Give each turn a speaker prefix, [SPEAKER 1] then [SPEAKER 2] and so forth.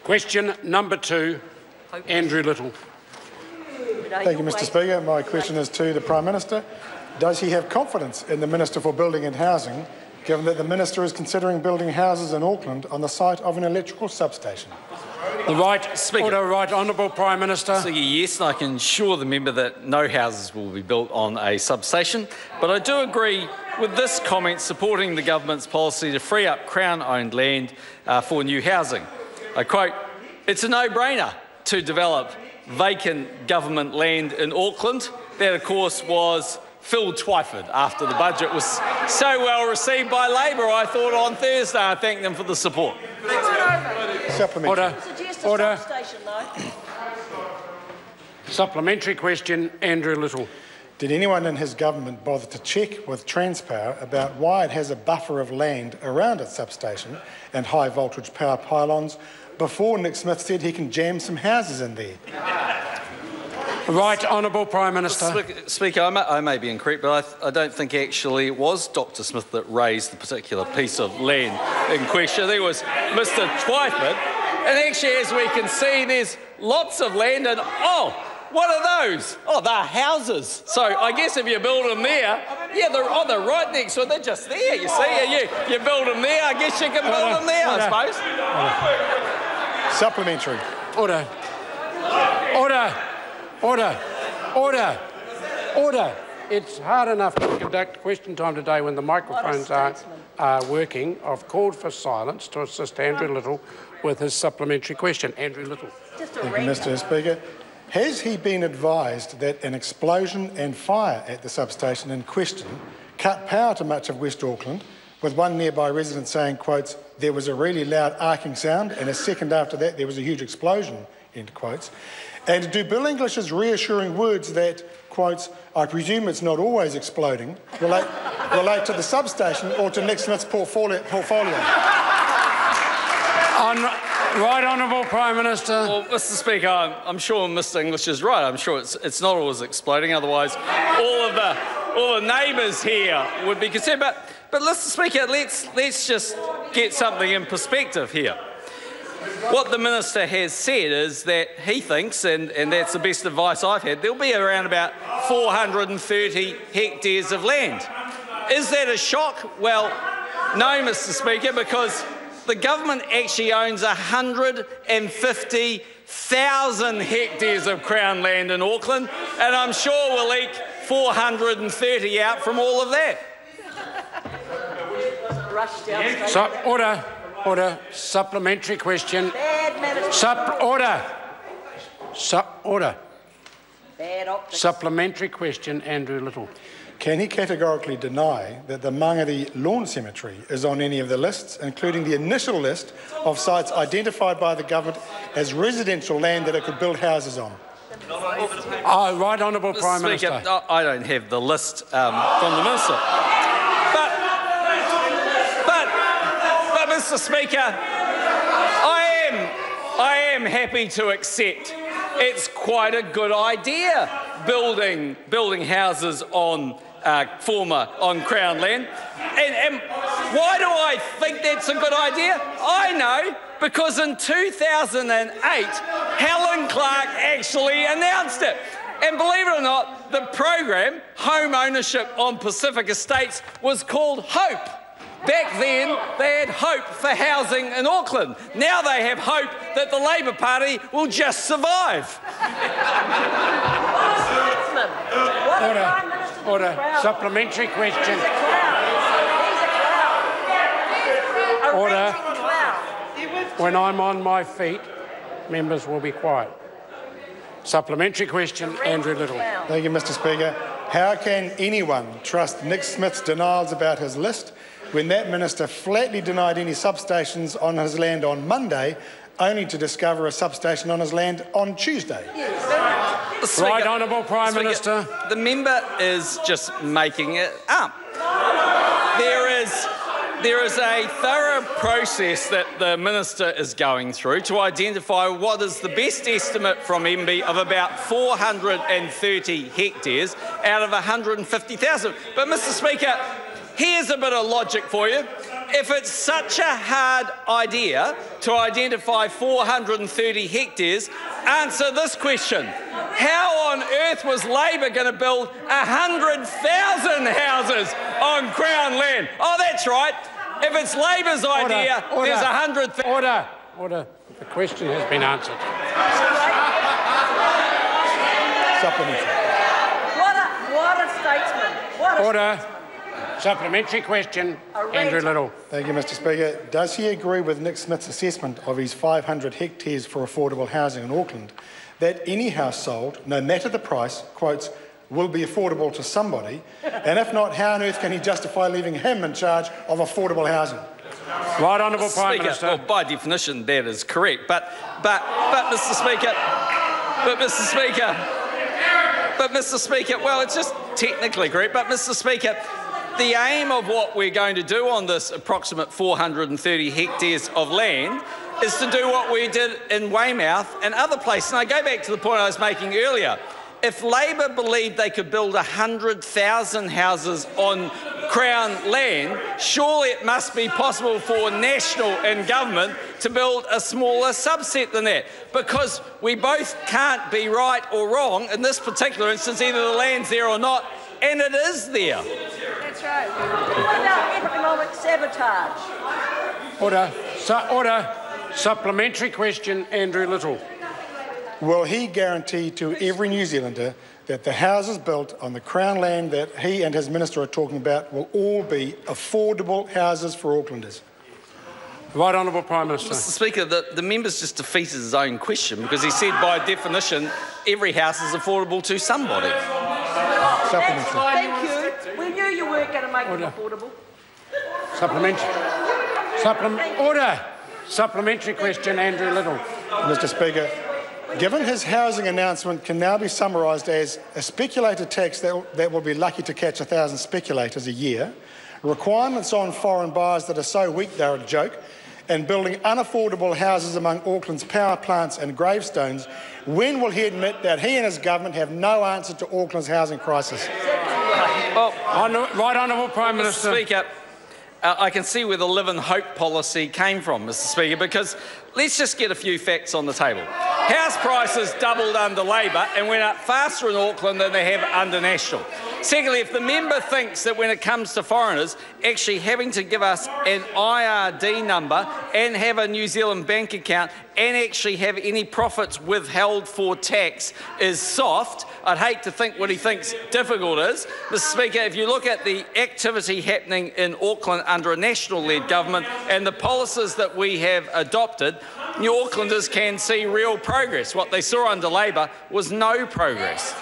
[SPEAKER 1] Question number 2, Andrew Little.
[SPEAKER 2] Thank you, Mr Speaker. My question is to the Prime Minister. Does he have confidence in the Minister for Building and Housing, given that the Minister is considering building houses in Auckland on the site of an electrical substation?
[SPEAKER 1] The right Speaker. Order, Right Honourable Prime Minister.
[SPEAKER 3] Speaker, yes, and I can assure the member that no houses will be built on a substation, but I do agree with this comment supporting the government's policy to free up Crown-owned land for new housing. I quote, "It's a no-brainer to develop vacant government land in Auckland." That, of course, was Phil Twyford after the budget was so well received by Labor. I thought on Thursday I thanked them for the support.
[SPEAKER 1] Order. Order. Supplementary question, Andrew Little.
[SPEAKER 2] Did anyone in his government bother to check with Transpower about why it has a buffer of land around its substation and high voltage power pylons before Nick Smith said he can jam some houses in there?
[SPEAKER 1] Right Honourable Prime Minister.
[SPEAKER 3] Speaker, I may be incorrect, but I don't think actually it was Dr Smith that raised the particular piece of land in question. I think it was Mr Twyford. And actually, as we can see, there's lots of land and, what are those? Oh, they're houses. So I guess if you build them there, yeah, they're right next to it. They're just there, you see. You build them there, I guess you can build them there, I suppose.
[SPEAKER 2] Supplementary.
[SPEAKER 1] Order. Order. Order. Order. Order. It's hard enough to conduct question time today when the microphones are working. I've called for silence to assist Andrew Little with his supplementary question. Andrew Little.
[SPEAKER 2] Thank you, Mr Speaker. Has he been advised that an explosion and fire at the substation in question cut power to much of West Auckland, with one nearby resident saying, quotes, "There was a really loud arcing sound, and a second after that there was a huge explosion," end quotes. And do Bill English's reassuring words that, quotes, "I presume it's not always exploding," relate to the substation or to Nick Smith's portfolio?
[SPEAKER 3] Right Honourable Prime Minister. Well, Mr Speaker, I'm sure Mr English is right. I'm sure it's not always exploding. Otherwise, all the neighbours here would be concerned. But Mr Speaker, let's just get something in perspective here. What the Minister has said is that he thinks, and that's the best advice I've had, there'll be around about 430 hectares of land. Is that a shock? Well, no, Mr Speaker, because the government actually owns 150,000 hectares of Crown land in Auckland, and I'm sure we'll eke 430 out from all of that.
[SPEAKER 1] Order. Order. Supplementary question. Order. Order. Supplementary question, Andrew Little.
[SPEAKER 2] Can he categorically deny that the Mangere Lawn Cemetery is on any of the lists, including the initial list of sites identified by the government as residential land that it could build houses on?
[SPEAKER 1] Right Honourable Prime Minister.
[SPEAKER 3] I don't have the list from the Minister. But Mr Speaker, I am happy to accept it's quite a good idea building houses on Crown land. And why do I think that's a good idea? I know, because in 2008, Helen Clark actually announced it. And believe it or not, the program, Home Ownership on Pacific Estates, was called HOPE. Back then, they had hope for housing in Auckland. Now they have hope that the Labor Party will just survive.
[SPEAKER 1] Order. Supplementary question. Order. When I'm on my feet, members will be quiet. Supplementary question, Andrew Little.
[SPEAKER 2] Thank you, Mr Speaker. How can anyone trust Nick Smith's denials about his list when that minister flatly denied any substations on his land on Monday, only to discover a substation on his land on Tuesday?
[SPEAKER 1] Right Honourable Prime Minister.
[SPEAKER 3] The member is just making it up. There is a thorough process that the Minister is going through to identify what is the best estimate from MB of about 430 hectares out of 150,000. But, Mr Speaker, here's a bit of logic for you. If it's such a hard idea to identify 430 hectares, answer this question. How on earth was Labor going to build 100,000 houses on Crown land? Oh, that's right. If it's Labor's idea, there's 100,000.
[SPEAKER 1] Order. The question has been answered.
[SPEAKER 2] Supplementary.
[SPEAKER 4] What a statesman.
[SPEAKER 1] Order. Supplementary question, Andrew Little.
[SPEAKER 2] Thank you, Mr Speaker. Does he agree with Nick Smith's assessment of his 500 hectares for affordable housing in Auckland, that any house sold, no matter the price, quotes, will be affordable to somebody, and if not, how on earth can he justify leaving him in charge of affordable housing?
[SPEAKER 1] Right, Honourable Prime Minister.
[SPEAKER 3] Well, by definition, that is correct. But Mr Speaker, well, it's just technically correct. But Mr Speaker, the aim of what we're going to do on this approximate 430 hectares of land is to do what we did in Weymouth and other places. And I go back to the point I was making earlier. If Labor believed they could build 100,000 houses on Crown land, surely it must be possible for National and government to build a smaller subset than that, because we both can't be right or wrong in this particular instance. Either the land's there or not, and it is there.
[SPEAKER 4] That's right. What about economic sabotage?
[SPEAKER 1] Order. Supplementary question, Andrew Little.
[SPEAKER 2] Will he guarantee to every New Zealander that the houses built on the Crown land that he and his minister are talking about will all be affordable houses for Aucklanders?
[SPEAKER 1] Right, Honourable Prime Minister.
[SPEAKER 3] Mr Speaker, the member's just defeated his own question because he said by definition every house is affordable to somebody.
[SPEAKER 2] Supplementary.
[SPEAKER 4] Thank you. We knew you weren't going to make them affordable.
[SPEAKER 1] Order. Supplementary question, Andrew Little.
[SPEAKER 2] Mr Speaker, given his housing announcement can now be summarised as a speculator tax that will be lucky to catch 1,000 speculators a year, requirements on foreign buyers that are so weak they're a joke, and building unaffordable houses among Auckland's power plants and gravestones, when will he admit that he and his government have no answer to Auckland's housing crisis?
[SPEAKER 3] Well,
[SPEAKER 1] Right, Honourable Prime Minister.
[SPEAKER 3] Mr Speaker, I can see where the live in hope policy came from, Mr Speaker, because let's just get a few facts on the table. House prices doubled under Labor and went up faster in Auckland than they have under National. Secondly, if the member thinks that when it comes to foreigners, actually having to give us an IRD number and have a New Zealand bank account and actually have any profits withheld for tax is soft, I'd hate to think what he thinks difficult is. Mr Speaker, if you look at the activity happening in Auckland under a National-led government and the policies that we have adopted, New Aucklanders can see real progress. What they saw under Labor was no progress.